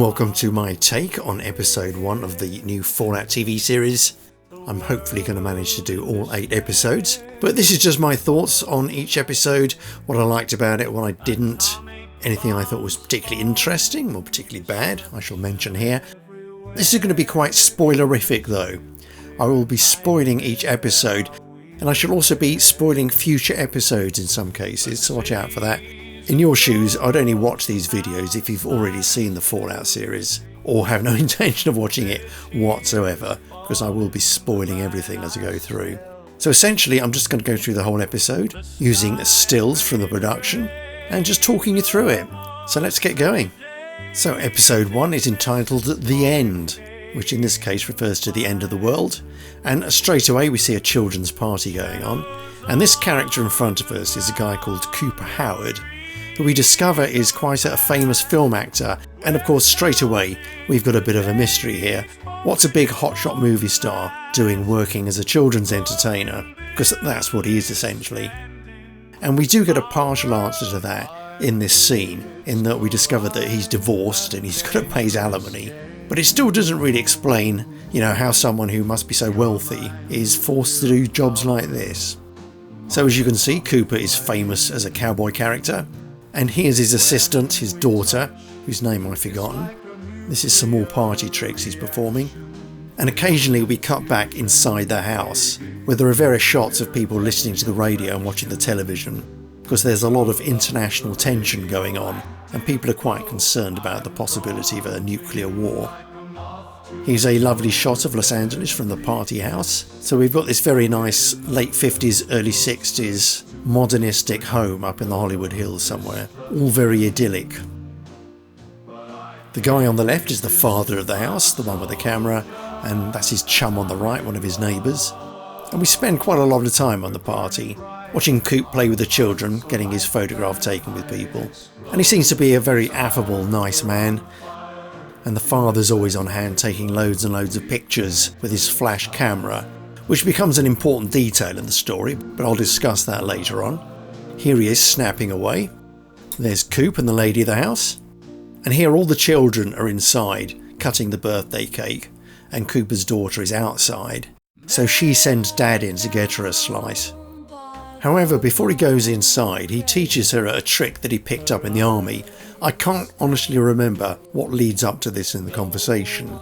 welcome to my take on episode 1 of the new Fallout TV series. I'm hopefully going to manage to do all 8 episodes, but this is just my thoughts on each episode, what I liked about it, what I didn't, anything I thought was particularly interesting or particularly bad, I shall mention here. This is going to be quite spoilerific though. I will be spoiling each episode, and I shall also be spoiling future episodes in some cases, so watch out for that. In your shoes, I'd only watch these videos if you've already seen the Fallout series, or have no intention of watching it whatsoever, because I will be spoiling everything as I go through. So essentially, I'm just going to go through the whole episode, using stills from the production, and just talking you through it. So let's get going. So episode 1 is entitled The End, which in this case refers to the end of the world, and straight away we see a children's party going on, and this character in front of us is a guy called Cooper Howard, who we discover is quite a famous film actor, and of course straight away we've got a bit of a mystery here. What's a big hotshot movie star doing working as a children's entertainer? Because that's what he is essentially. And we do get a partial answer to that in this scene, in that we discover that he's divorced and he's got to pay his alimony. But it still doesn't really explain, how someone who must be so wealthy is forced to do jobs like this. So as you can see, Cooper is famous as a cowboy character. And here's his assistant, his daughter, whose name I've forgotten. This is some more party tricks he's performing. And occasionally we cut back inside the house, where there are various shots of people listening to the radio and watching the television, because there's a lot of international tension going on, and people are quite concerned about the possibility of a nuclear war. Here's a lovely shot of Los Angeles from the party house. So we've got this very nice late 50s, early 60s modernistic home up in the Hollywood Hills somewhere. All very idyllic. The guy on the left is the father of the house, the one with the camera, and that's his chum on the right, one of his neighbours. And we spend quite a lot of time on the party, watching Coop play with the children, getting his photograph taken with people. And he seems to be a very affable, nice man. And the father's always on hand taking loads and loads of pictures with his flash camera, which becomes an important detail in the story, but I'll discuss that later on. Here he is snapping away. There's Coop and the lady of the house. And here all the children are inside, cutting the birthday cake, and Cooper's daughter is outside. So she sends Dad in to get her a slice. However, before he goes inside, he teaches her a trick that he picked up in the army. I can't honestly remember what leads up to this in the conversation.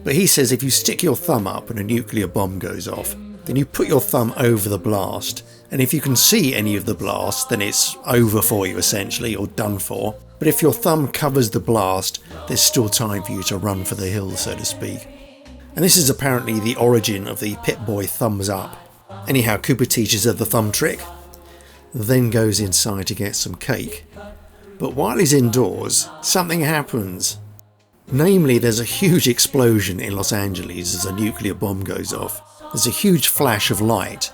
But he says if you stick your thumb up and a nuclear bomb goes off, then you put your thumb over the blast. And if you can see any of the blast, then it's over for you essentially, or done for. But if your thumb covers the blast, there's still time for you to run for the hills, so to speak. And this is apparently the origin of the Pip-Boy thumbs up. Anyhow, Cooper teaches her the thumb trick, then goes inside to get some cake. But while he's indoors, something happens. Namely, there's a huge explosion in Los Angeles as a nuclear bomb goes off. There's a huge flash of light.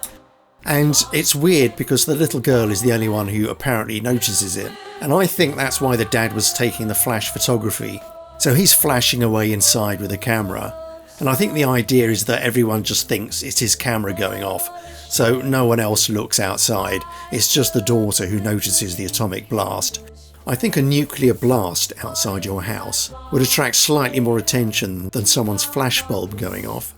And it's weird because the little girl is the only one who apparently notices it. And I think that's why the dad was taking the flash photography. So he's flashing away inside with a camera. And I think the idea is that everyone just thinks it's his camera going off, so no one else looks outside. It's just the daughter who notices the atomic blast. I think a nuclear blast outside your house would attract slightly more attention than someone's flashbulb going off.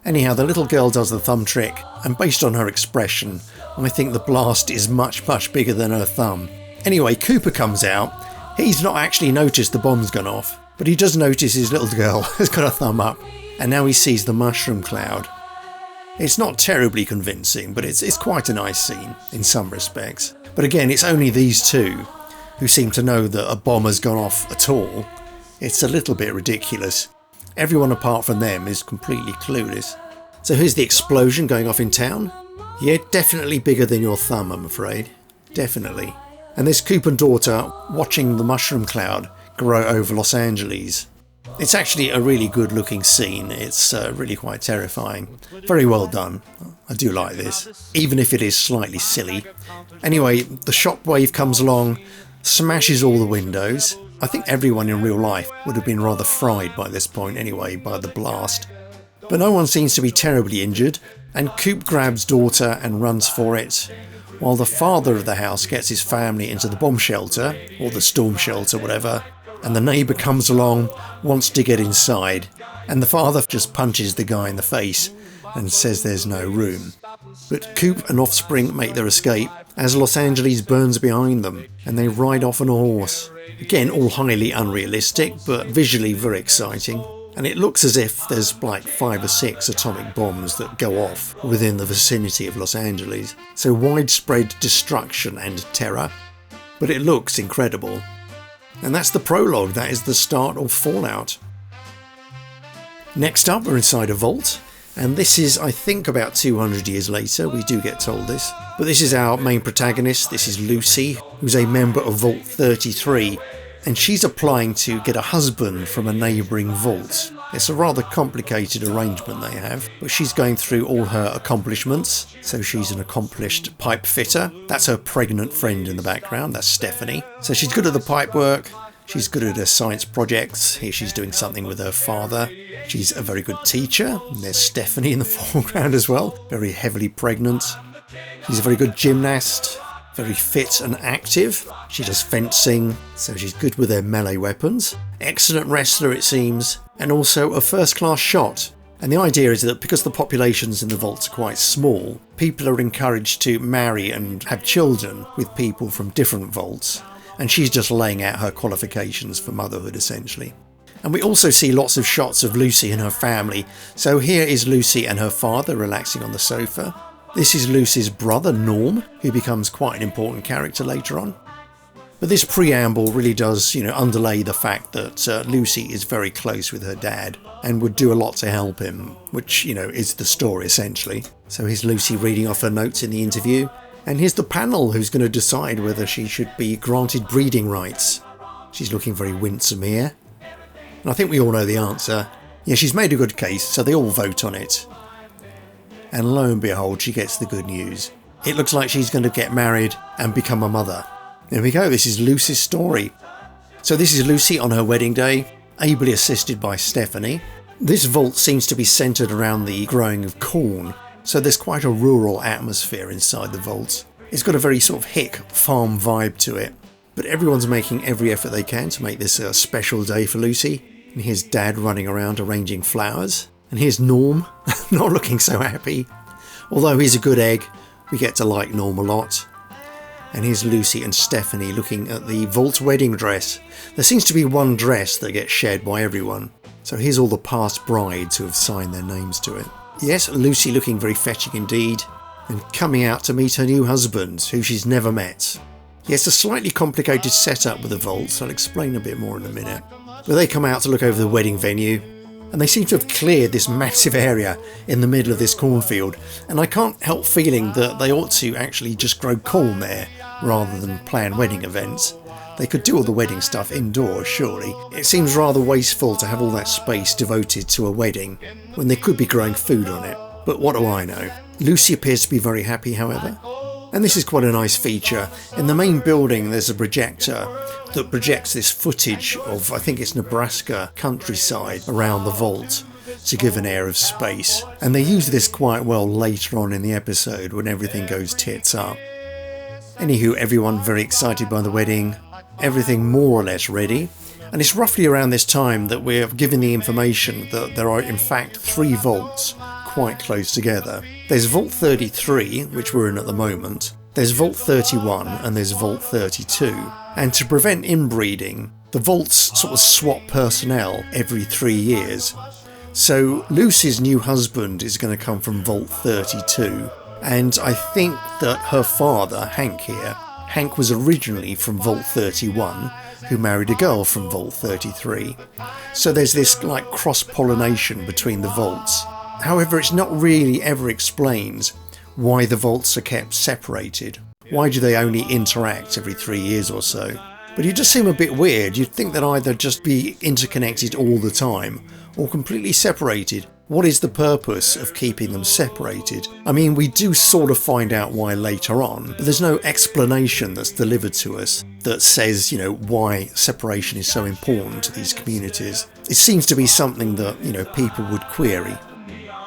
Anyhow, the little girl does the thumb trick, and based on her expression, I think the blast is much, much bigger than her thumb. Anyway, Cooper comes out. He's not actually noticed the bomb's gone off, but he does notice his little girl has got a thumb up. And now he sees the mushroom cloud. It's not terribly convincing, but it's quite a nice scene in some respects. But again, it's only these two who seem to know that a bomb has gone off at all. It's a little bit ridiculous. Everyone apart from them is completely clueless. So here's the explosion going off in town. Yeah, definitely bigger than your thumb, I'm afraid. Definitely. And there's Coop and daughter watching the mushroom cloud grow over Los Angeles. It's actually a really good looking scene. It's really quite terrifying. Very well done. I do like this, even if it is slightly silly. Anyway, the shockwave comes along, smashes all the windows. I think everyone in real life would have been rather fried by this point anyway, by the blast. But no one seems to be terribly injured, and Coop grabs daughter and runs for it, while the father of the house gets his family into the bomb shelter, or the storm shelter, whatever. and the neighbour comes along, wants to get inside, and the father just punches the guy in the face and says there's no room. But Coop and offspring make their escape as Los Angeles burns behind them, and they ride off on a horse. Again, all highly unrealistic, but visually very exciting. And it looks as if there's like 5 or 6 atomic bombs that go off within the vicinity of Los Angeles. So widespread destruction and terror. But it looks incredible. And that's the prologue. That is the start of Fallout. Next up, we're inside a vault. And this is, I think, about 200 years later. We do get told this. But this is our main protagonist. This is Lucy, who's a member of Vault 33. And she's applying to get a husband from a neighbouring vault. It's a rather complicated arrangement they have, but she's going through all her accomplishments. So she's an accomplished pipe fitter. That's her pregnant friend in the background, that's Stephanie. So she's good at the pipe work, she's good at her science projects. Here she's doing something with her father. She's a very good teacher. And there's Stephanie in the foreground as well, very heavily pregnant. She's a very good gymnast. Very fit and active. She does fencing, so she's good with her melee weapons. Excellent wrestler, it seems, and also a first-class shot. And the idea is that because the populations in the vaults are quite small, people are encouraged to marry and have children with people from different vaults. And she's just laying out her qualifications for motherhood, essentially. And we also see lots of shots of Lucy and her family. So here is Lucy and her father relaxing on the sofa. This is Lucy's brother, Norm, who becomes quite an important character later on. But this preamble really does, underlay the fact that Lucy is very close with her dad and would do a lot to help him, which, is the story essentially. So here's Lucy reading off her notes in the interview. And here's the panel who's going to decide whether she should be granted breeding rights. She's looking very winsome here. And I think we all know the answer. Yeah, she's made a good case, so they all vote on it. And lo and behold, she gets the good news. It looks like she's going to get married and become a mother. There we go, this is Lucy's story. So this is Lucy on her wedding day, ably assisted by Stephanie. This vault seems to be centred around the growing of corn, so there's quite a rural atmosphere inside the vault. It's got a very sort of hick farm vibe to it. But everyone's making every effort they can to make this a special day for Lucy. And here's Dad running around arranging flowers. And here's Norm, not looking so happy. Although he's a good egg, we get to like Norm a lot. And here's Lucy and Stephanie looking at the vault wedding dress. There seems to be one dress that gets shared by everyone. So here's all the past brides who have signed their names to it. Yes, Lucy looking very fetching indeed. And coming out to meet her new husband, who she's never met. Yes, a slightly complicated setup with the vaults. I'll explain a bit more in a minute. But they come out to look over the wedding venue. And they seem to have cleared this massive area in the middle of this cornfield, and I can't help feeling that they ought to actually just grow corn there rather than plan wedding events. They could do all the wedding stuff indoors, surely. It seems rather wasteful to have all that space devoted to a wedding when they could be growing food on it, but what do I know? Lucy appears to be very happy, however. And this is quite a nice feature. In the main building there's a projector that projects this footage of, I think it's Nebraska countryside around the vault to give an air of space. And they use this quite well later on in the episode when everything goes tits up. Anywho, everyone very excited by the wedding, everything more or less ready. And it's roughly around this time that we're given the information that there are in fact 3 vaults quite close together. There's Vault 33, which we're in at the moment, there's Vault 31 and there's Vault 32. And to prevent inbreeding, the vaults sort of swap personnel every 3 years. So Lucy's new husband is going to come from Vault 32, and I think that her father, Hank here, Hank was originally from Vault 31, who married a girl from Vault 33. So there's this like cross-pollination between the vaults. However, it's not really ever explained why the vaults are kept separated. Why do they only interact every 3 years or so? But it just seems a bit weird. You'd think that either just be interconnected all the time or completely separated. What is the purpose of keeping them separated? I mean, we do sort of find out why later on, but there's no explanation that's delivered to us that says, why separation is so important to these communities. It seems to be something that, people would query.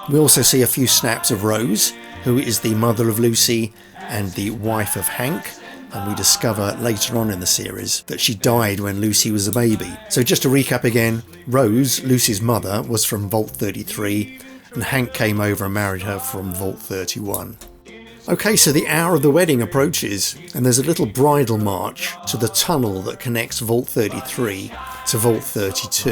We also see a few snaps of Rose, who is the mother of Lucy and the wife of Hank, and we discover later on in the series that she died when Lucy was a baby. So just to recap again, Rose, Lucy's mother, was from Vault 33, and Hank came over and married her from Vault 31. Okay, so the hour of the wedding approaches, and there's a little bridal march to the tunnel that connects Vault 33 to Vault 32.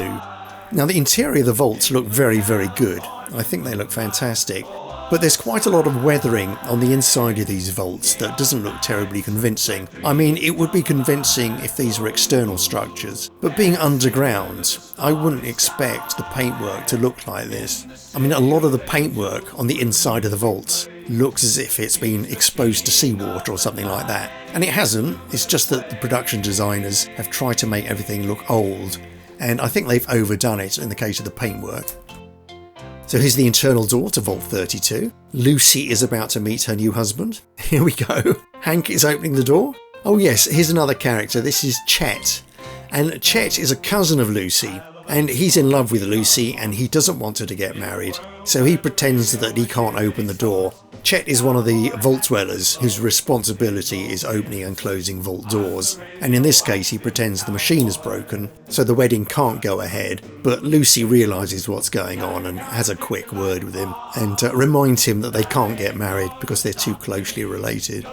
Now, the interior of the vaults look very, very good. I think they look fantastic. But there's quite a lot of weathering on the inside of these vaults that doesn't look terribly convincing. I mean, it would be convincing if these were external structures, but being underground, I wouldn't expect the paintwork to look like this. I mean, a lot of the paintwork on the inside of the vaults looks as if it's been exposed to seawater or something like that. And it hasn't, it's just that the production designers have tried to make everything look old, and I think they've overdone it in the case of the paintwork. So here's the internal door to Vault 32. Lucy is about to meet her new husband. Here we go. Hank is opening the door. Oh yes, here's another character. This is Chet. And Chet is a cousin of Lucy. And he's in love with Lucy and he doesn't want her to get married. So he pretends that he can't open the door. Chet is one of the vault dwellers whose responsibility is opening and closing vault doors. And in this case he pretends the machine is broken, so the wedding can't go ahead. But Lucy realises what's going on and has a quick word with him and reminds him that they can't get married because they're too closely related.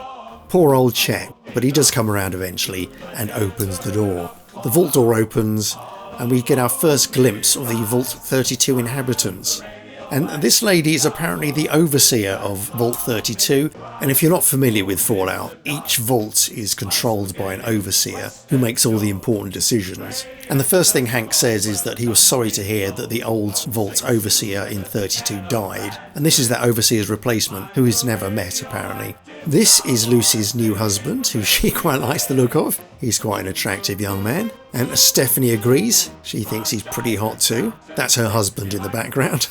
Poor old Chet, but he does come around eventually and opens the door. The vault door opens and we get our first glimpse of the Vault 32 inhabitants. And this lady is apparently the overseer of Vault 32, and if you're not familiar with Fallout, each vault is controlled by an overseer who makes all the important decisions. And the first thing Hank says is that he was sorry to hear that the old vault overseer in 32 died, and this is that overseer's replacement, who he's never met apparently. This is Lucy's new husband, who she quite likes the look of. He's quite an attractive young man. And Stephanie agrees. She thinks he's pretty hot too. That's her husband in the background.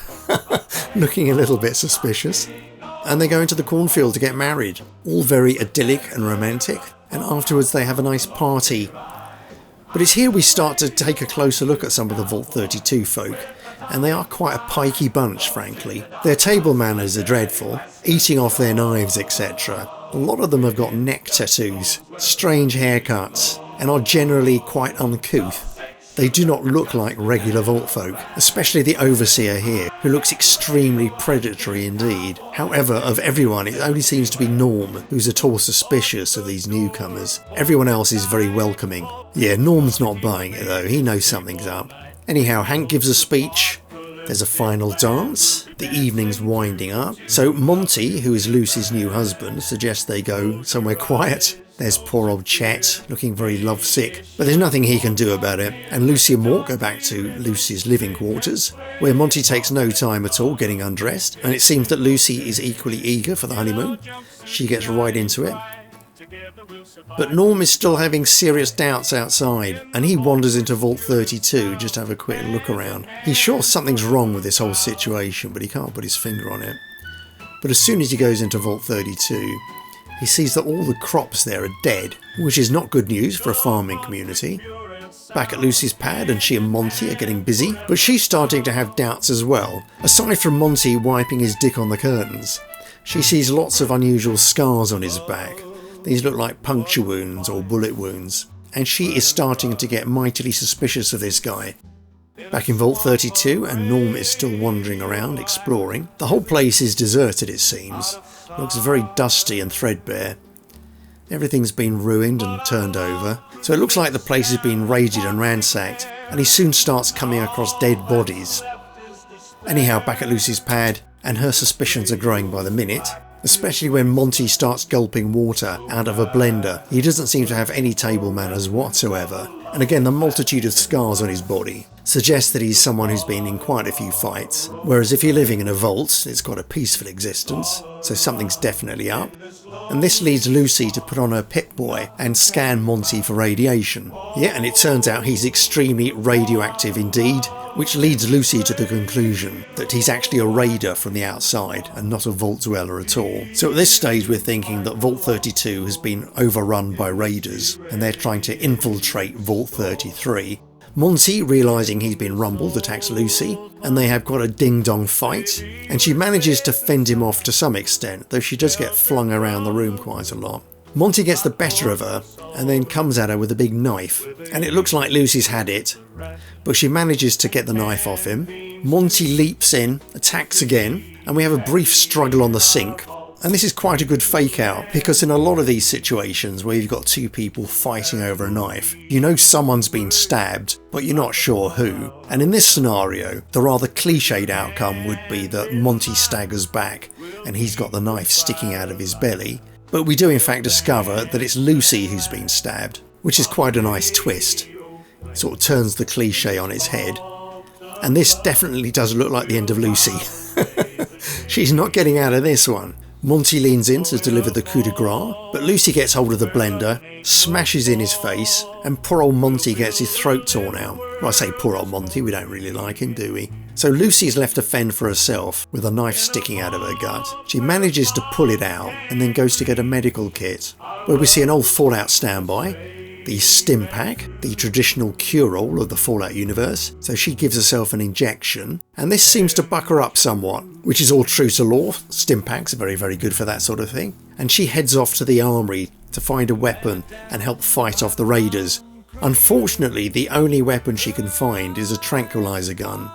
Looking a little bit suspicious. And they go into the cornfield to get married. All very idyllic and romantic. And afterwards they have a nice party. But it's here we start to take a closer look at some of the Vault 32 folk. And they are quite a pikey bunch, frankly. Their table manners are dreadful, eating off their knives, etc. A lot of them have got neck tattoos, strange haircuts, and are generally quite uncouth. They do not look like regular vault folk, especially the overseer here, who looks extremely predatory indeed. However, of everyone, it only seems to be Norm who's at all suspicious of these newcomers. Everyone else is very welcoming. Yeah, Norm's not buying it though, he knows something's up. Anyhow, Hank gives a speech. There's a final dance. The evening's winding up. So Monty, who is Lucy's new husband, suggests they go somewhere quiet. There's poor old Chet, looking very lovesick, but there's nothing he can do about it. And Lucy and Mort go back to Lucy's living quarters, where Monty takes no time at all getting undressed. And it seems that Lucy is equally eager for the honeymoon. She gets right into it. But Norm is still having serious doubts outside, and he wanders into Vault 32 just to have a quick look around. He's sure something's wrong with this whole situation, but he can't put his finger on it. But as soon as he goes into Vault 32, he sees that all the crops there are dead, which is not good news for a farming community. Back at Lucy's pad, and she and Monty are getting busy, but she's starting to have doubts as well. Aside from Monty wiping his dick on the curtains, she sees lots of unusual scars on his back. These look like puncture wounds or bullet wounds, and she is starting to get mightily suspicious of this guy. Back in Vault 32, and Norm is still wandering around, exploring. The whole place is deserted, it seems. Looks very dusty and threadbare. Everything's been ruined and turned over, so it looks like the place has been raided and ransacked, and he soon starts coming across dead bodies. Anyhow, back at Lucy's pad, and her suspicions are growing by the minute. Especially when Monty starts gulping water out of a blender. He doesn't seem to have any table manners whatsoever. And again, the multitude of scars on his body suggests that he's someone who's been in quite a few fights. Whereas if you're living in a vault, it's got a peaceful existence, so something's definitely up. And this leads Lucy to put on her Pip-Boy and scan Monty for radiation. Yeah, and it turns out he's extremely radioactive indeed, which leads Lucy to the conclusion that he's actually a raider from the outside and not a vault dweller at all. So at this stage we're thinking that Vault 32 has been overrun by raiders and they're trying to infiltrate Vault 33. Monty, realising he's been rumbled, attacks Lucy, and they have quite a ding-dong fight, and she manages to fend him off to some extent, though she does get flung around the room quite a lot. Monty gets the better of her and then comes at her with a big knife, and it looks like Lucy's had it, but she manages to get the knife off him. Monty leaps in, attacks again, and we have a brief struggle on the sink. And this is quite a good fake out, because in a lot of these situations where you've got two people fighting over a knife, you know someone's been stabbed, but you're not sure who. And in this scenario, the rather cliched outcome would be that Monty staggers back and he's got the knife sticking out of his belly. But we do in fact discover that it's Lucy who's been stabbed, which is quite a nice twist. It sort of turns the cliche on its head. And this definitely does look like the end of Lucy. She's not getting out of this one. Monty leans in to deliver the coup de grace, but Lucy gets hold of the blender, smashes in his face, and poor old Monty gets his throat torn out. Well, I say poor old Monty, we don't really like him, do we? So Lucy's left to fend for herself with a knife sticking out of her gut. She manages to pull it out and then goes to get a medical kit, where we see an old Fallout standby, the stim pack, the traditional cure-all of the Fallout universe, so she gives herself an injection, and this seems to buck her up somewhat, which is all true to law. Stim packs are very, very good for that sort of thing. And she heads off to the armory to find a weapon and help fight off the raiders. Unfortunately, the only weapon she can find is a tranquilizer gun,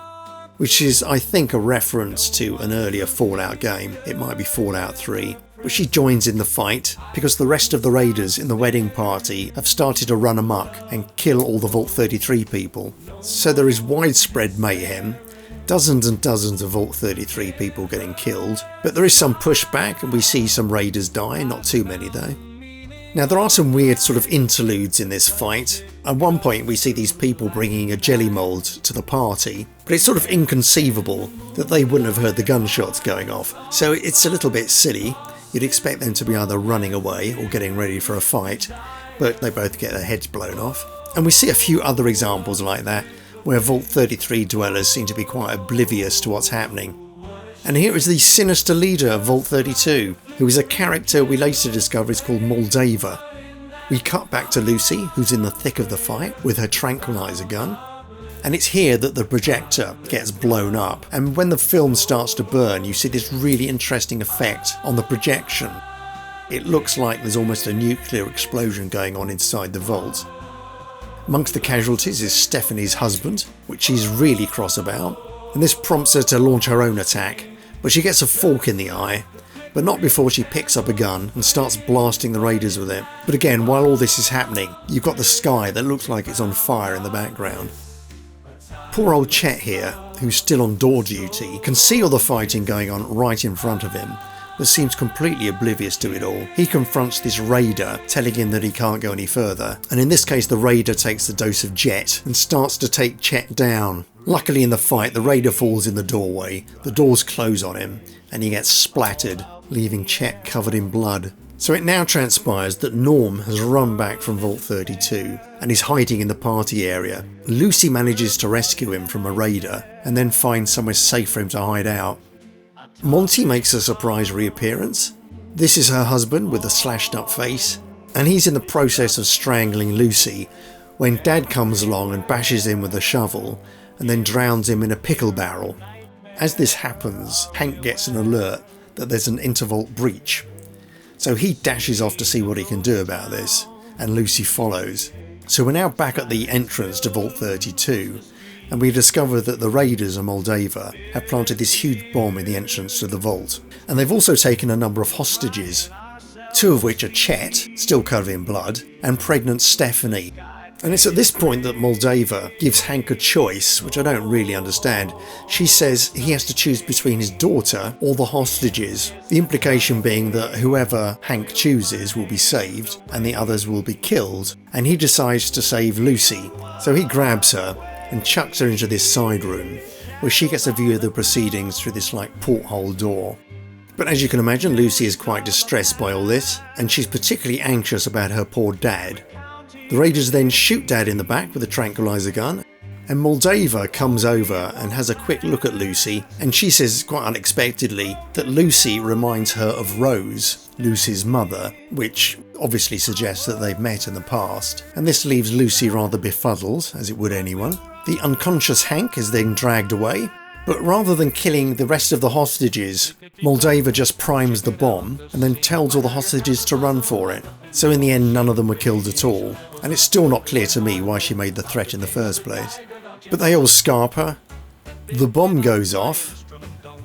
which is, I think, a reference to an earlier Fallout game. It might be Fallout 3. But she joins in the fight because the rest of the raiders in the wedding party have started to run amok and kill all the Vault 33 people. So there is widespread mayhem, dozens and dozens of Vault 33 people getting killed, but there is some pushback and we see some raiders die, not too many though. Now there are some weird sort of interludes in this fight. At one point we see these people bringing a jelly mould to the party, but it's sort of inconceivable that they wouldn't have heard the gunshots going off, so it's a little bit silly. You'd expect them to be either running away or getting ready for a fight, but they both get their heads blown off. And we see a few other examples like that, where Vault 33 dwellers seem to be quite oblivious to what's happening. And here is the sinister leader of Vault 32, who is a character we later discover is called Moldava. We cut back to Lucy, who's in the thick of the fight with her tranquilizer gun. And it's here that the projector gets blown up, and when the film starts to burn you see this really interesting effect on the projection. It looks like there's almost a nuclear explosion going on inside the vault. Amongst the casualties is Stephanie's husband, which she's really cross about, and this prompts her to launch her own attack, but she gets a fork in the eye, but not before she picks up a gun and starts blasting the raiders with it. But again, while all this is happening, you've got the sky that looks like it's on fire in the background. Poor old Chet here, who's still on door duty, can see all the fighting going on right in front of him, but seems completely oblivious to it all. He confronts this raider, telling him that he can't go any further, and in this case the raider takes the dose of jet and starts to take Chet down. Luckily in the fight the raider falls in the doorway, the doors close on him, and he gets splattered, leaving Chet covered in blood. So it now transpires that Norm has run back from Vault 32 and is hiding in the party area. Lucy manages to rescue him from a raider and then finds somewhere safe for him to hide out. Monty makes a surprise reappearance. This is her husband with a slashed up face, and he's in the process of strangling Lucy when Dad comes along and bashes him with a shovel and then drowns him in a pickle barrel. As this happens, Hank gets an alert that there's an intervault breach. So he dashes off to see what he can do about this, and Lucy follows. So we're now back at the entrance to Vault 32, and we discover that the raiders of Moldava have planted this huge bomb in the entrance to the vault, and they've also taken a number of hostages, two of which are Chet, still covered in blood, and pregnant Stephanie. And it's at this point that Moldava gives Hank a choice, which I don't really understand. She says he has to choose between his daughter or the hostages, the implication being that whoever Hank chooses will be saved and the others will be killed, and he decides to save Lucy. So he grabs her and chucks her into this side room, where she gets a view of the proceedings through this porthole door. But as you can imagine, Lucy is quite distressed by all this, and she's particularly anxious about her poor dad. The raiders then shoot Dad in the back with a tranquilizer gun, and Moldava comes over and has a quick look at Lucy, and she says quite unexpectedly that Lucy reminds her of Rose, Lucy's mother, which obviously suggests that they've met in the past, and this leaves Lucy rather befuddled, as it would anyone. The unconscious Hank is then dragged away, but rather than killing the rest of the hostages, Moldava just primes the bomb and then tells all the hostages to run for it. So in the end, none of them were killed at all, and it's still not clear to me why she made the threat in the first place. But they all scarp her. The bomb goes off,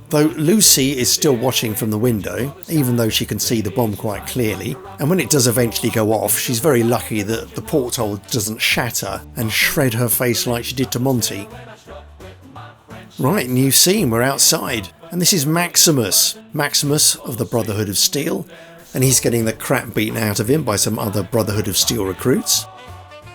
though Lucy is still watching from the window, even though she can see the bomb quite clearly. And when it does eventually go off, she's very lucky that the porthole doesn't shatter and shred her face like she did to Monty. Right, new scene, we're outside. And this is Maximus of the Brotherhood of Steel, and he's getting the crap beaten out of him by some other Brotherhood of Steel recruits.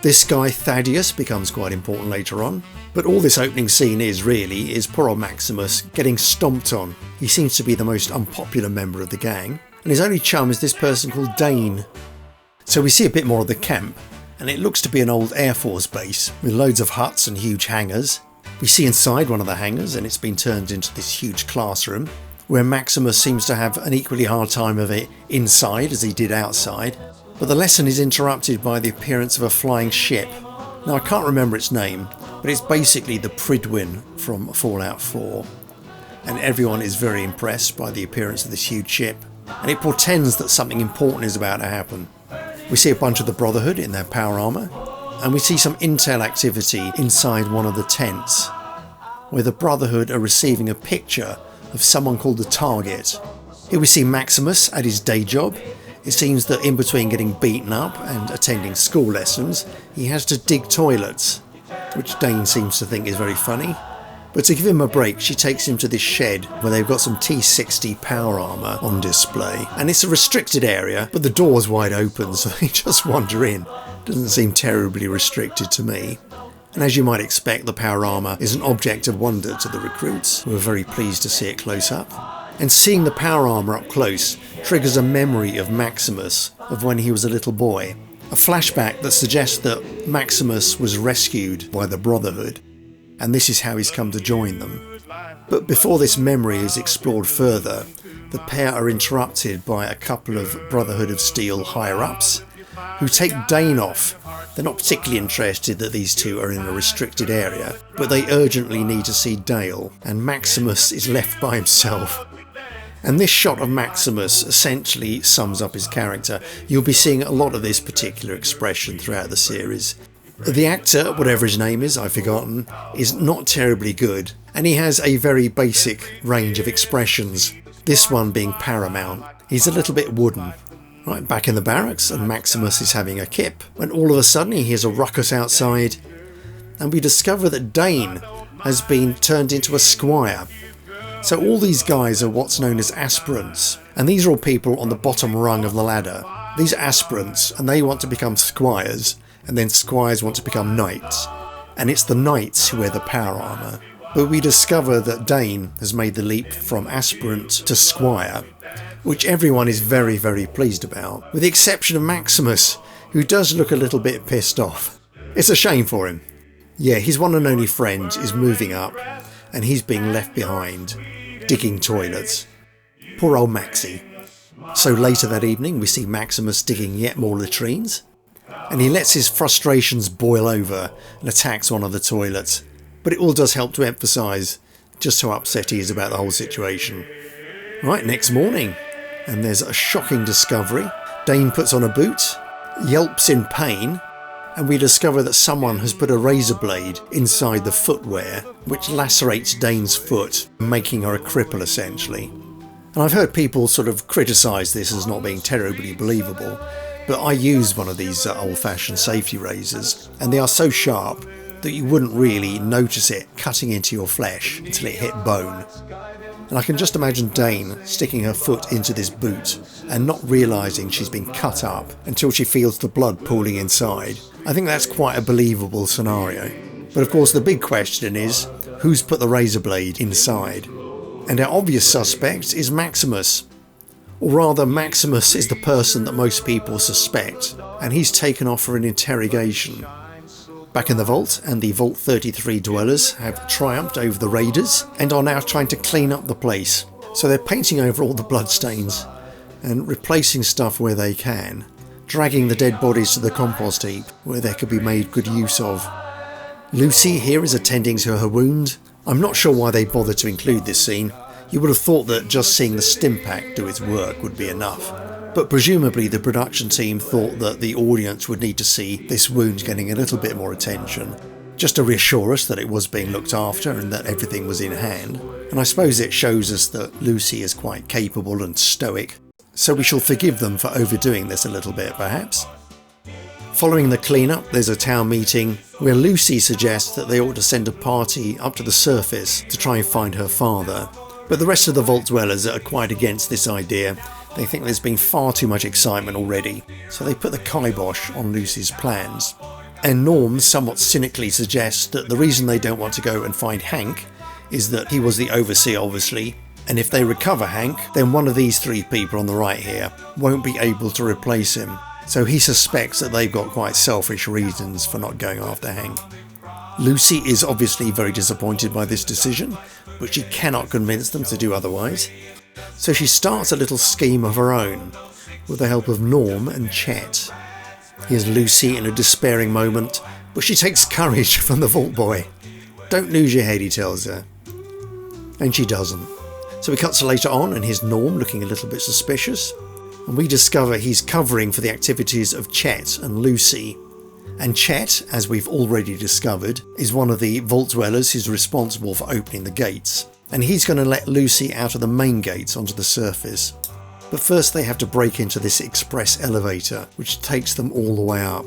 This guy Thaddeus becomes quite important later on, but all this opening scene is poor old Maximus getting stomped on. He seems to be the most unpopular member of the gang, and his only chum is this person called Dane. So we see a bit more of the camp, and it looks to be an old Air Force base with loads of huts and huge hangars. We see inside one of the hangars, and it's been turned into this huge classroom, where Maximus seems to have an equally hard time of it inside as he did outside. But the lesson is interrupted by the appearance of a flying ship. Now I can't remember its name, but it's basically the Pridwin from Fallout 4. And everyone is very impressed by the appearance of this huge ship, and it portends that something important is about to happen. We see a bunch of the Brotherhood in their power armour, and we see some intel activity inside one of the tents, where the Brotherhood are receiving a picture of someone called the Target. Here we see Maximus at his day job. It seems that in between getting beaten up and attending school lessons, he has to dig toilets, which Dane seems to think is very funny. But to give him a break, she takes him to this shed where they've got some T-60 power armour on display. And it's a restricted area, but the door's wide open, so they just wander in. Doesn't seem terribly restricted to me. And as you might expect, the power armour is an object of wonder to the recruits, who are very pleased to see it close up. And seeing the power armour up close triggers a memory of Maximus, of when he was a little boy. A flashback that suggests that Maximus was rescued by the Brotherhood, and this is how he's come to join them. But before this memory is explored further, the pair are interrupted by a couple of Brotherhood of Steel higher-ups, who take Dane off. They're not particularly interested that these two are in a restricted area, but they urgently need to see Dale, and Maximus is left by himself. And this shot of Maximus essentially sums up his character. You'll be seeing a lot of this particular expression throughout the series. The actor, whatever his name is, I've forgotten, is not terribly good, and he has a very basic range of expressions, this one being paramount. He's a little bit wooden. Right, back in the barracks, and Maximus is having a kip, when all of a sudden he hears a ruckus outside, and we discover that Dane has been turned into a squire. So all these guys are what's known as aspirants, and these are all people on the bottom rung of the ladder. These are aspirants, and they want to become squires, and then squires want to become knights, and it's the knights who wear the power armour. But we discover that Dane has made the leap from aspirant to squire, which everyone is very, very pleased about, with the exception of Maximus, who does look a little bit pissed off. It's a shame for him. Yeah, his one and only friend is moving up, and he's being left behind, digging toilets. Poor old Maxie. So later that evening we see Maximus digging yet more latrines, and he lets his frustrations boil over and attacks one of the toilets. But it all does help to emphasise just how upset he is about the whole situation. Right, next morning, and there's a shocking discovery. Dane puts on a boot, yelps in pain, and we discover that someone has put a razor blade inside the footwear, which lacerates Dane's foot, making her a cripple essentially. And I've heard people sort of criticise this as not being terribly believable, but I use one of these old-fashioned safety razors, and they are so sharp that you wouldn't really notice it cutting into your flesh until it hit bone. And I can just imagine Dane sticking her foot into this boot and not realising she's been cut up until she feels the blood pooling inside. I think that's quite a believable scenario. But of course the big question is, who's put the razor blade inside? And our obvious suspect is Maximus. Or rather, Maximus is the person that most people suspect, and he's taken off for an interrogation. Back in the vault, and the Vault 33 dwellers have triumphed over the raiders and are now trying to clean up the place. So they're painting over all the bloodstains and replacing stuff where they can, dragging the dead bodies to the compost heap where they could be made good use of. Lucy here is attending to her wound. I'm not sure why they bothered to include this scene. You would have thought that just seeing the stimpak do its work would be enough. But presumably the production team thought that the audience would need to see this wound getting a little bit more attention, just to reassure us that it was being looked after and that everything was in hand. And I suppose it shows us that Lucy is quite capable and stoic, so we shall forgive them for overdoing this a little bit perhaps. Following the clean-up, there's a town meeting where Lucy suggests that they ought to send a party up to the surface to try and find her father. But the rest of the Vault Dwellers are quite against this idea. They think there's been far too much excitement already, so they put the kibosh on Lucy's plans. And Norm somewhat cynically suggests that the reason they don't want to go and find Hank is that he was the overseer obviously, and if they recover Hank, then one of these three people on the right here won't be able to replace him. So he suspects that they've got quite selfish reasons for not going after Hank. Lucy is obviously very disappointed by this decision, but she cannot convince them to do otherwise. So she starts a little scheme of her own, with the help of Norm and Chet. Here's Lucy in a despairing moment, but she takes courage from the Vault Boy. Don't lose your head, he tells her. And she doesn't. So we cut to later on, and here's Norm looking a little bit suspicious. And we discover he's covering for the activities of Chet and Lucy. And Chet, as we've already discovered, is one of the Vault Dwellers who's responsible for opening the gates. And he's going to let Lucy out of the main gates onto the surface. But first they have to break into this express elevator, which takes them all the way up.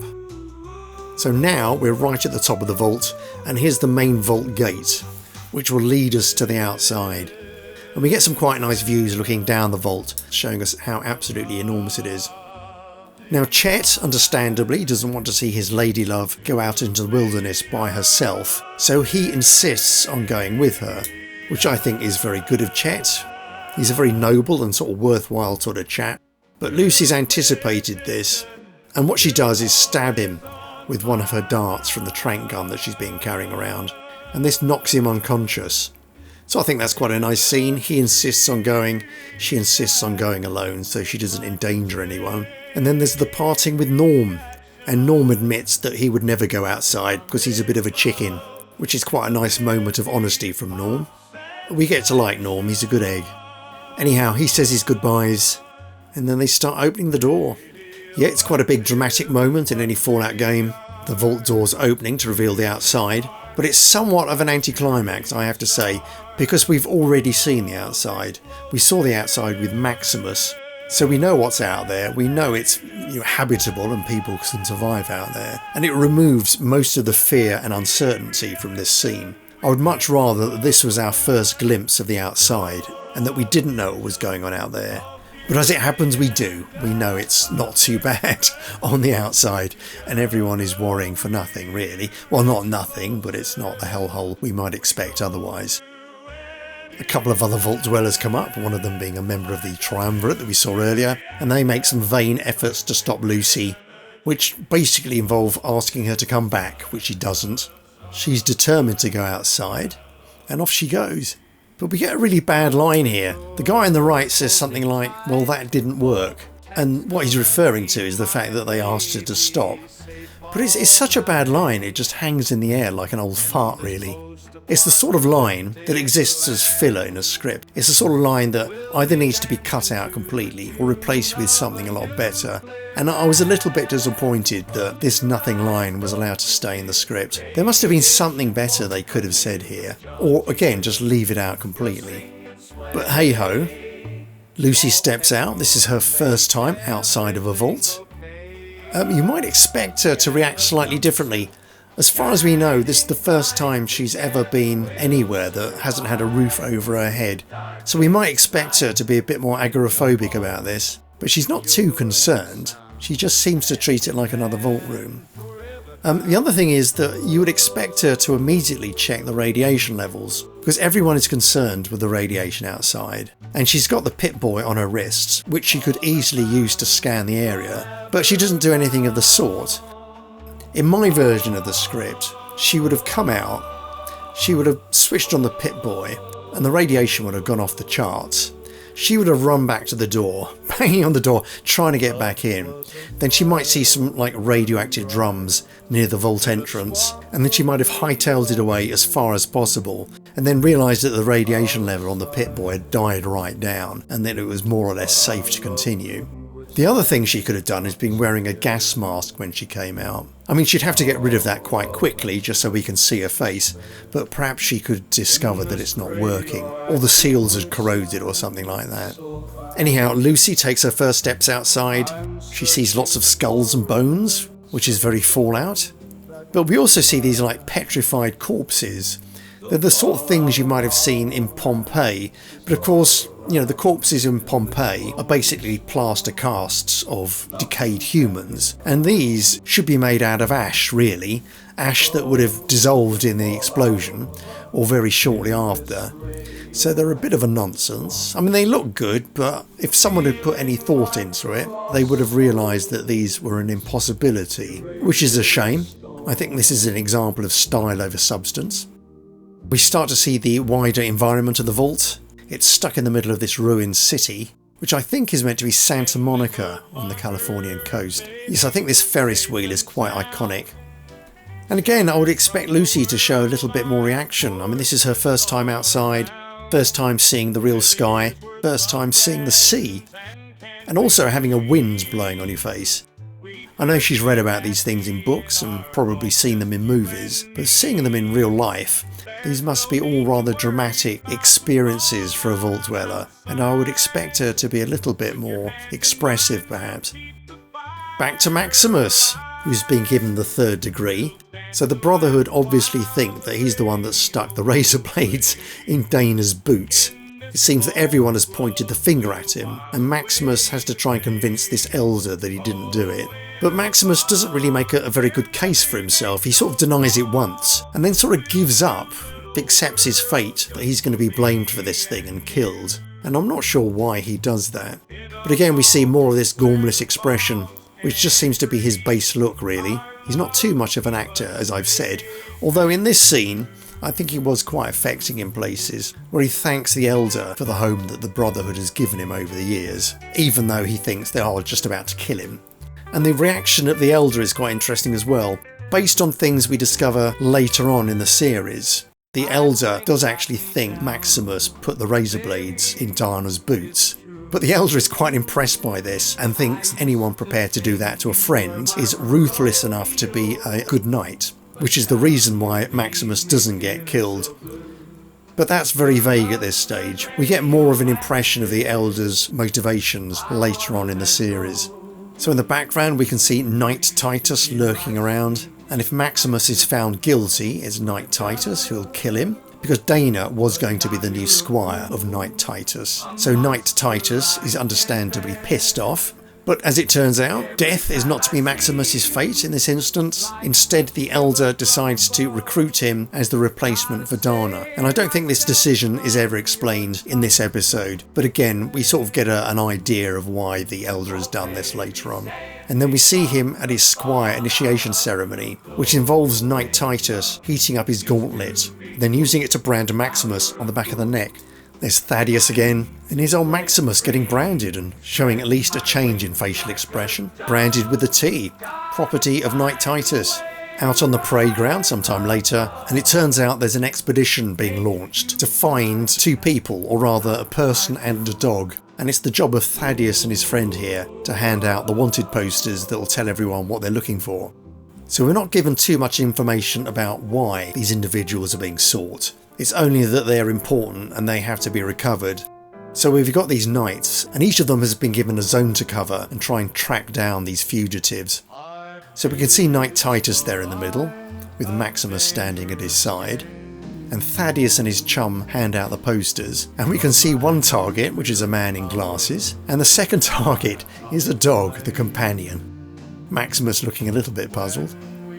So now we're right at the top of the vault, and here's the main vault gate, which will lead us to the outside. And we get some quite nice views looking down the vault, showing us how absolutely enormous it is. Now Chet, understandably, doesn't want to see his ladylove go out into the wilderness by herself, so he insists on going with her, which I think is very good of Chet. He's a very noble and sort of worthwhile sort of chap. But Lucy's anticipated this, and what she does is stab him with one of her darts from the trank gun that she's been carrying around, and this knocks him unconscious. So I think that's quite a nice scene. He insists on going, she insists on going alone so she doesn't endanger anyone. And then there's the parting with Norm, and Norm admits that he would never go outside because he's a bit of a chicken, which is quite a nice moment of honesty from Norm. We get to like Norm, he's a good egg. Anyhow, he says his goodbyes, and then they start opening the door. Yeah, it's quite a big dramatic moment in any Fallout game, the vault doors opening to reveal the outside, but it's somewhat of an anticlimax, I have to say, because we've already seen the outside. We saw the outside with Maximus, so we know what's out there, we know it's habitable and people can survive out there, and it removes most of the fear and uncertainty from this scene. I would much rather that this was our first glimpse of the outside, and that we didn't know what was going on out there. But as it happens, we do. We know it's not too bad on the outside, and everyone is worrying for nothing, really. Well, not nothing, but it's not the hellhole we might expect otherwise. A couple of other Vault Dwellers come up, one of them being a member of the Triumvirate that we saw earlier, and they make some vain efforts to stop Lucy, which basically involve asking her to come back, which she doesn't. She's determined to go outside, and off she goes. But we get a really bad line here. The guy on the right says something like, well, that didn't work. And what he's referring to is the fact that they asked her to stop. But it's such a bad line, it just hangs in the air like an old fart, really. It's the sort of line that exists as filler in a script. It's the sort of line that either needs to be cut out completely or replaced with something a lot better. And I was a little bit disappointed that this nothing line was allowed to stay in the script. There must have been something better they could have said here. Or again, just leave it out completely. But hey ho, Lucy steps out. This is her first time outside of a vault. You might expect her to react slightly differently. As far as we know, this is the first time she's ever been anywhere that hasn't had a roof over her head. So we might expect her to be a bit more agoraphobic about this. But she's not too concerned. She just seems to treat it like another vault room. The other thing is that you would expect her to immediately check the radiation levels, because everyone is concerned with the radiation outside. And she's got the Pip-Boy on her wrists, which she could easily use to scan the area, but she doesn't do anything of the sort. In my version of the script, she would have come out, she would have switched on the Pip-Boy, and the radiation would have gone off the charts. She would have run back to the door, banging on the door, trying to get back in. Then she might see some radioactive drums near the vault entrance, and then she might have hightailed it away as far as possible, and then realised that the radiation level on the Pip-Boy had died right down, and that it was more or less safe to continue. The other thing she could have done is been wearing a gas mask when she came out. I mean, she'd have to get rid of that quite quickly just so we can see her face, but perhaps she could discover that it's not working, or the seals had corroded or something like that. Anyhow, Lucy takes her first steps outside. She sees lots of skulls and bones, which is very Fallout. But we also see these like petrified corpses. They're the sort of things you might have seen in Pompeii, but of course, the corpses in Pompeii are basically plaster casts of decayed humans, and these should be made out of ash, really. Ash that would have dissolved in the explosion, or very shortly after. So they're a bit of a nonsense. I mean, they look good, but if someone had put any thought into it, they would have realised that these were an impossibility, which is a shame. I think this is an example of style over substance. We start to see the wider environment of the vault. It's stuck in the middle of this ruined city, which I think is meant to be Santa Monica on the Californian coast. Yes, I think this Ferris wheel is quite iconic. And again, I would expect Lucy to show a little bit more reaction. I mean, this is her first time outside, first time seeing the real sky, first time seeing the sea, and also having a wind blowing on your face. I know she's read about these things in books and probably seen them in movies, but seeing them in real life, these must be all rather dramatic experiences for a vault dweller, and I would expect her to be a little bit more expressive perhaps. Back to Maximus, who's been given the 3rd degree. So the Brotherhood obviously think that he's the one that stuck the razor blades in Dana's boots. It seems that everyone has pointed the finger at him, and Maximus has to try and convince this elder that he didn't do it. But Maximus doesn't really make a very good case for himself. He sort of denies it once, and then sort of gives up, accepts his fate, that he's going to be blamed for this thing and killed. And I'm not sure why he does that. But again, we see more of this gormless expression, which just seems to be his base look really. He's not too much of an actor, as I've said, although in this scene, I think he was quite affecting in places, where he thanks the elder for the home that the Brotherhood has given him over the years, even though he thinks they are just about to kill him. And the reaction of the elder is quite interesting as well. Based on things we discover later on in the series, the elder does actually think Maximus put the razor blades in Dana's boots. But the elder is quite impressed by this and thinks anyone prepared to do that to a friend is ruthless enough to be a good knight, which is the reason why Maximus doesn't get killed. But that's very vague at this stage. We get more of an impression of the elder's motivations later on in the series. So in the background we can see Knight Titus lurking around, and if Maximus is found guilty, it's Knight Titus who'll kill him, because Dana was going to be the new squire of Knight Titus. So Knight Titus is understandably pissed off, but as it turns out, death is not to be Maximus's fate in this instance. Instead, the elder decides to recruit him as the replacement for Dana. And I don't think this decision is ever explained in this episode, but again, we sort of get an idea of why the elder has done this later on. And then we see him at his squire initiation ceremony, which involves Knight Titus heating up his gauntlet, then using it to brand Maximus on the back of the neck. There's Thaddeus again, and here's old Maximus getting branded and showing at least a change in facial expression. Branded with the T, property of Knight Titus. Out on the parade ground sometime later, and it turns out there's an expedition being launched to find 2 people, or rather a person and a dog. And it's the job of Thaddeus and his friend here to hand out the wanted posters that will tell everyone what they're looking for. So we're not given too much information about why these individuals are being sought. It's only that they're important and they have to be recovered. So we've got these knights, and each of them has been given a zone to cover and try and track down these fugitives. So we can see Knight Titus there in the middle, with Maximus standing at his side, and Thaddeus and his chum hand out the posters, and we can see one target, which is a man in glasses, and the second target is a dog, the companion. Maximus looking a little bit puzzled.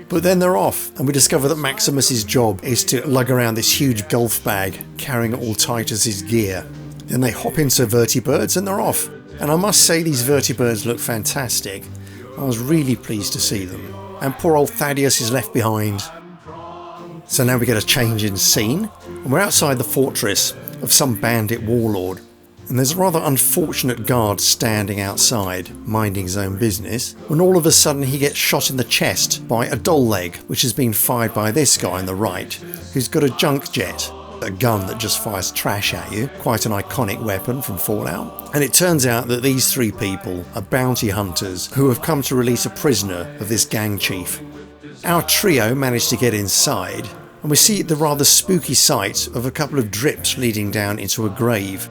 But then they're off, and we discover that Maximus's job is to lug around this huge golf bag carrying all Titus's gear. Then they hop into vertibirds and they're off. And I must say these vertibirds look fantastic. I was really pleased to see them. And poor old Thaddeus is left behind. So now we get a change in scene, and we're outside the fortress of some bandit warlord. And there's a rather unfortunate guard standing outside, minding his own business, when all of a sudden he gets shot in the chest by a doll leg, which has been fired by this guy on the right, who's got a junk jet. a gun that just fires trash at you, quite an iconic weapon from Fallout. And it turns out that these three people are bounty hunters who have come to release a prisoner of this gang chief. Our trio managed to get inside, and we see the rather spooky sight of a couple of drips leading down into a grave.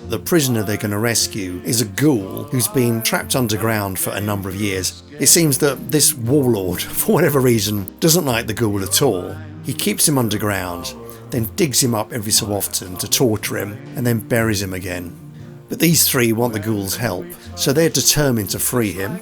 The prisoner they're going to rescue is a ghoul who's been trapped underground for a number of years. It seems that this warlord, for whatever reason, doesn't like the ghoul at all. He keeps him underground, then digs him up every so often to torture him, and then buries him again. But these three want the ghoul's help, so they're determined to free him.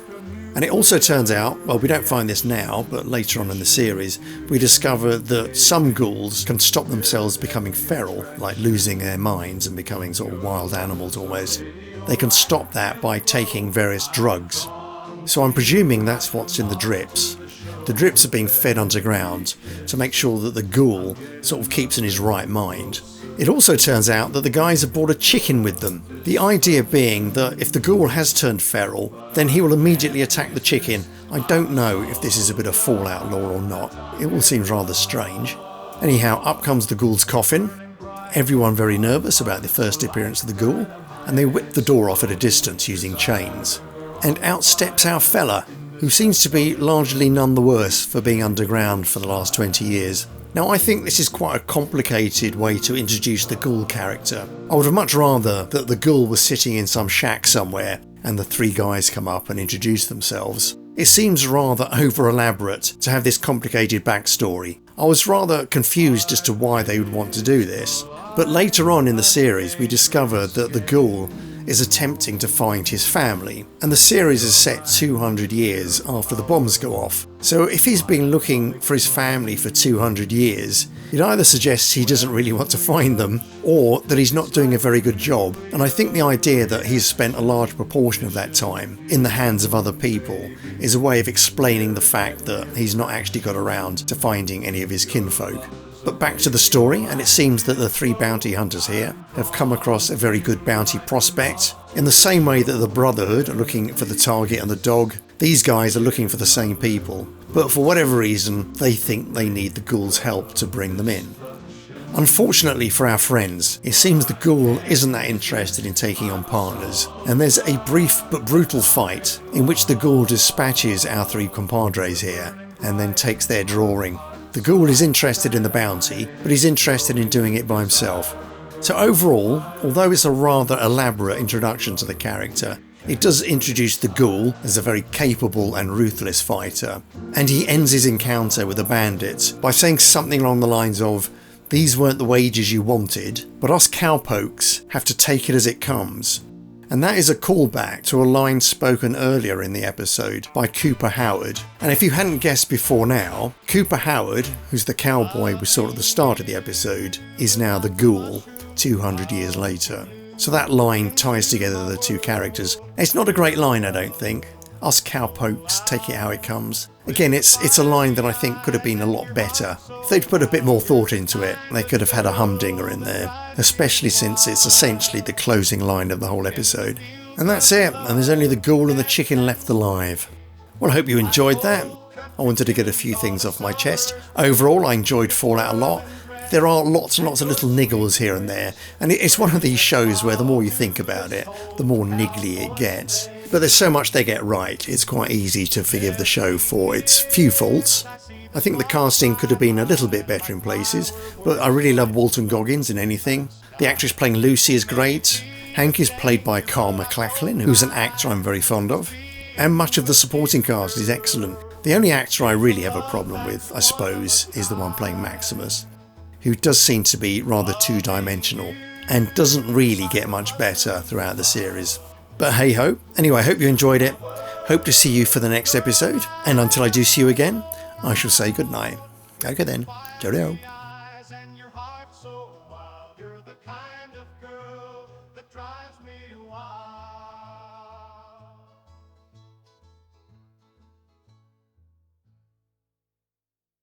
And it also turns out, well, we don't find this now, but later on in the series, we discover that some ghouls can stop themselves becoming feral, like losing their minds and becoming sort of wild animals almost. They can stop that by taking various drugs. So I'm presuming that's what's in the drips. The drips are being fed underground to make sure that the ghoul sort of keeps in his right mind. It also turns out that the guys have brought a chicken with them. The idea being that if the ghoul has turned feral, then he will immediately attack the chicken. I don't know if this is a bit of Fallout lore or not. It all seems rather strange. Anyhow, up comes the ghoul's coffin. Everyone very nervous about the first appearance of the ghoul, and they whip the door off at a distance using chains. And out steps our fella, who seems to be largely none the worse for being underground for the last 20 years. Now, I think this is quite a complicated way to introduce the ghoul character. I would have much rather that the ghoul was sitting in some shack somewhere and the three guys come up and introduce themselves. It seems rather over-elaborate to have this complicated backstory. I was rather confused as to why they would want to do this. But later on in the series, we discover that the ghoul is attempting to find his family, and the series is set 200 years after the bombs go off. So if he's been looking for his family for 200 years, it either suggests he doesn't really want to find them, or that he's not doing a very good job. And I think the idea that he's spent a large proportion of that time in the hands of other people is a way of explaining the fact that he's not actually got around to finding any of his kinfolk. But back to the story, and it seems that the three bounty hunters here have come across a very good bounty prospect. In the same way that the Brotherhood are looking for the target and the dog, these guys are looking for the same people. But for whatever reason, they think they need the ghoul's help to bring them in. Unfortunately for our friends, it seems the ghoul isn't that interested in taking on partners, and there's a brief but brutal fight in which the ghoul dispatches our three compadres here, and then takes their drawing. The ghoul is interested in the bounty, but he's interested in doing it by himself. So overall, although it's a rather elaborate introduction to the character, it does introduce the ghoul as a very capable and ruthless fighter. And he ends his encounter with the bandits by saying something along the lines of, "These weren't the wages you wanted, but us cowpokes have to take it as it comes." And that is a callback to a line spoken earlier in the episode by Cooper Howard. And if you hadn't guessed before now, Cooper Howard, who's the cowboy we saw at the start of the episode, is now the ghoul 200 years later. So that line ties together the two characters. It's not a great line, I don't think. Us cowpokes take it how it comes. Again, it's a line that I think could have been a lot better. If they'd put a bit more thought into it, they could have had a humdinger in there, especially since it's essentially the closing line of the whole episode. And that's it, and there's only the ghoul and the chicken left alive. Well, I hope you enjoyed that. I wanted to get a few things off my chest. Overall, I enjoyed Fallout a lot. There are lots and lots of little niggles here and there, and it's one of these shows where the more you think about it, the more niggly it gets. But there's so much they get right, it's quite easy to forgive the show for its few faults. I think the casting could have been a little bit better in places, but I really love Walton Goggins in anything. The actress playing Lucy is great. Hank is played by Carl MacLachlan, who's an actor I'm very fond of. And much of the supporting cast is excellent. The only actor I really have a problem with, I suppose, is the one playing Maximus, who does seem to be rather two-dimensional and doesn't really get much better throughout the series. But hey ho, anyway, I hope you enjoyed it. Hope to see you for the next episode, and until I do see you again, I shall say goodnight. Okay then, cheerio.